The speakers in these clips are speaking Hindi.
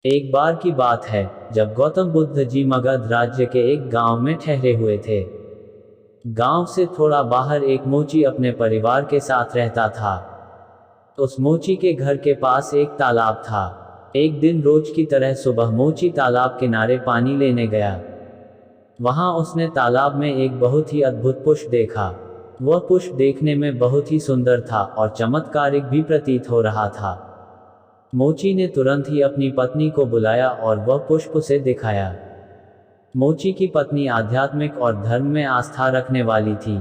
एक बार की बात है, जब गौतम बुद्ध जी मगध राज्य के एक गांव में ठहरे हुए थे। गांव से थोड़ा बाहर एक मोची अपने परिवार के साथ रहता था। उस मोची के घर के पास एक तालाब था। एक दिन रोज की तरह सुबह मोची तालाब किनारे पानी लेने गया। वहां उसने तालाब में एक बहुत ही अद्भुत पुष्प देखा। वह पुष्प देखने में बहुत ही सुंदर था और चमत्कारिक भी प्रतीत हो रहा था। मोची ने तुरंत ही अपनी पत्नी को बुलाया और वह पुष्प उसे दिखाया। मोची की पत्नी आध्यात्मिक और धर्म में आस्था रखने वाली थी।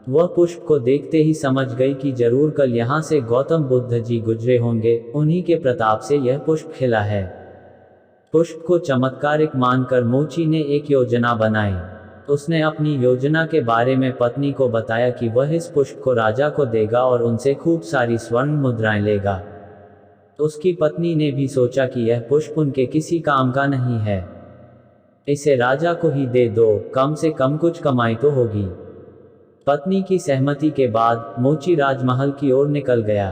वह पुष्प को देखते ही समझ गई कि जरूर कल यहाँ से गौतम बुद्ध जी गुजरे होंगे, उन्हीं के प्रताप से यह पुष्प खिला है। पुष्प को चमत्कारिक मानकर मोची ने एक योजना बनाई। उसने अपनी योजना के बारे में पत्नी को बताया कि वह इस पुष्प को राजा को देगा और उनसे खूब सारी स्वर्ण मुद्राएं लेगा। उसकी पत्नी ने भी सोचा कि यह पुष्प उनके किसी काम का नहीं है, इसे राजा को ही दे दो, कम से कम कुछ कमाई तो होगी। पत्नी की सहमति के बाद मोची राजमहल की ओर निकल गया।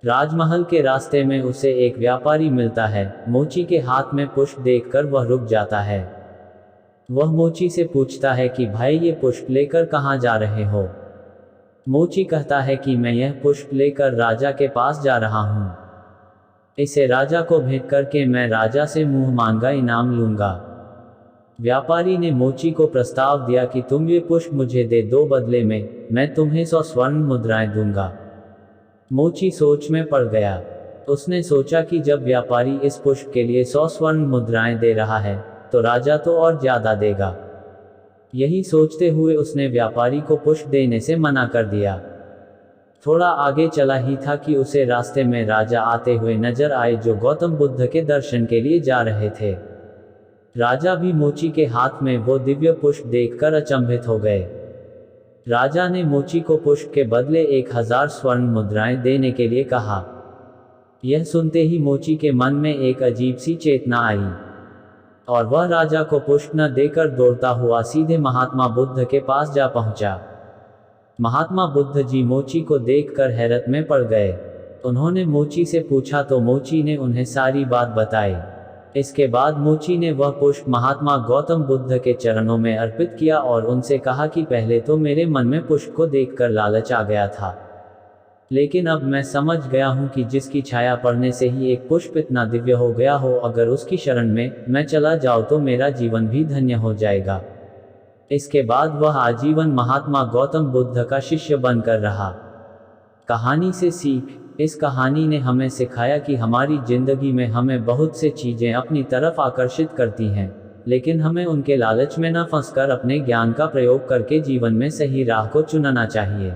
राजमहल के रास्ते में उसे एक व्यापारी मिलता है। मोची के हाथ में पुष्प देखकर वह रुक जाता है। वह मोची से पूछता है कि भाई, ये पुष्प लेकर कहाँ जा रहे हो? मोची कहता है कि मैं यह पुष्प लेकर राजा के पास जा रहा हूँ। इसे राजा को भेंट करके मैं राजा से मुंह मांगा इनाम लूंगा। व्यापारी ने मोची को प्रस्ताव दिया कि तुम ये पुष्प मुझे दे दो, बदले में मैं तुम्हें 100 स्वर्ण मुद्राएं दूंगा। मोची सोच में पड़ गया। उसने सोचा कि जब व्यापारी इस पुष्प के लिए 100 स्वर्ण मुद्राएं दे रहा है, तो राजा तो और ज्यादा देगा। यही सोचते हुए उसने व्यापारी को पुष्प देने से मना कर दिया। थोड़ा आगे चला ही था कि उसे रास्ते में राजा आते हुए नजर आए, जो गौतम बुद्ध के दर्शन के लिए जा रहे थे। राजा भी मोची के हाथ में वो दिव्य पुष्प देखकर अचंभित हो गए। राजा ने मोची को पुष्प के बदले 1000 स्वर्ण मुद्राएं देने के लिए कहा। यह सुनते ही मोची के मन में एक अजीब सी चेतना आई और वह राजा को पुष्प न देकर दौड़ता हुआ सीधे महात्मा बुद्ध के पास जा पहुंचा। महात्मा बुद्ध जी मोची को देखकर हैरत में पड़ गए। उन्होंने मोची से पूछा तो मोची ने उन्हें सारी बात बताई। इसके बाद मोची ने वह पुष्प महात्मा गौतम बुद्ध के चरणों में अर्पित किया और उनसे कहा कि पहले तो मेरे मन में पुष्प को देखकर लालच आ गया था, लेकिन अब मैं समझ गया हूं कि जिसकी छाया पड़ने से ही एक पुष्प इतना दिव्य हो गया हो, अगर उसकी शरण में मैं चला जाऊं तो मेरा जीवन भी धन्य हो जाएगा। इसके बाद वह आजीवन महात्मा गौतम बुद्ध का शिष्य बनकर रहा। कहानी से सीख। इस कहानी ने हमें सिखाया कि हमारी जिंदगी में हमें बहुत से चीजें अपनी तरफ आकर्षित करती हैं, लेकिन हमें उनके लालच में न फंसकर अपने ज्ञान का प्रयोग करके जीवन में सही राह को चुनना चाहिए।